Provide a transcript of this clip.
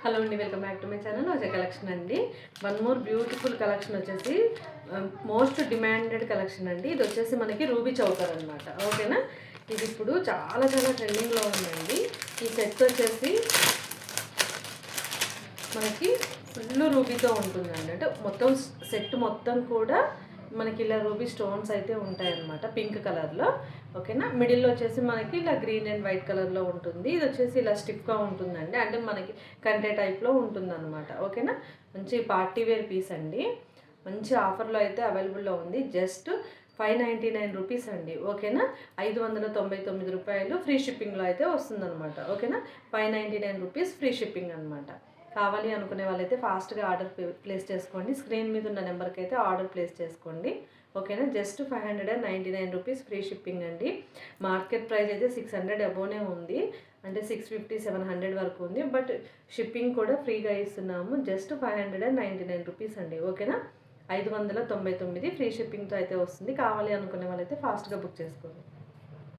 Hello అండి, welcome back to my channel Ajay collection అండి. One more beautiful collection వచ్చేసి most demanded collection అండి. ఇది వచ్చేసి మనకి రూబీ చౌకర్ అనమాట. ఓకేనా, ఇది ఇప్పుడు చాలా చాలా ట్రెండింగ్లో ఉందండి. ఈ సెట్ వచ్చేసి మనకి ఫుల్ రూబీతో ఉంటుందండి. అంటే మొత్తం సెట్ మొత్తం కూడా మనకి ఇలా రూబీ స్టోన్స్ అయితే ఉంటాయన్నమాట, పింక్ కలర్లో. ఓకేనా, మిడిల్లో వచ్చేసి మనకి ఇలా గ్రీన్ అండ్ వైట్ కలర్లో ఉంటుంది. ఇది వచ్చేసి ఇలా స్టిఫ్గా ఉంటుందండి, అంటే మనకి కంటే టైప్లో ఉంటుందన్నమాట. ఓకేనా, మంచి పార్టీ వేర్ పీస్ అండి. మంచి ఆఫర్లో అయితే అవైలబుల్లో ఉంది. జస్ట్ 599 రూపీస్ అండి. ఓకేనా, 599 రూపాయలు ఫ్రీ షిప్పింగ్లో అయితే వస్తుందన్నమాట. ఓకేనా, 599 రూపీస్ ఫ్రీ షిప్పింగ్ అనమాట. కావాలి అనుకునే వాళ్ళైతే ఫాస్ట్గా ఆర్డర్ ప్లేస్ చేసుకోండి. స్క్రీన్ మీద ఉన్న నెంబర్కి అయితే ఆర్డర్ ప్లేస్ చేసుకోండి. ఓకేనా, జస్ట్ 599 రూపీస్ ఫ్రీ షిప్పింగ్ అండి. మార్కెట్ ప్రైస్ అయితే 600 అబోనే ఉంది, అంటే 650-700 వరకు ఉంది. బట్ షిప్పింగ్ కూడా ఫ్రీగా ఇస్తున్నాము. జస్ట్ 599 రూపీస్ అండి. ఓకేనా, 599 ఫ్రీ షిప్పింగ్తో అయితే వస్తుంది. కావాలి అనుకునే వాళ్ళైతే ఫాస్ట్గా బుక్ చేసుకోండి.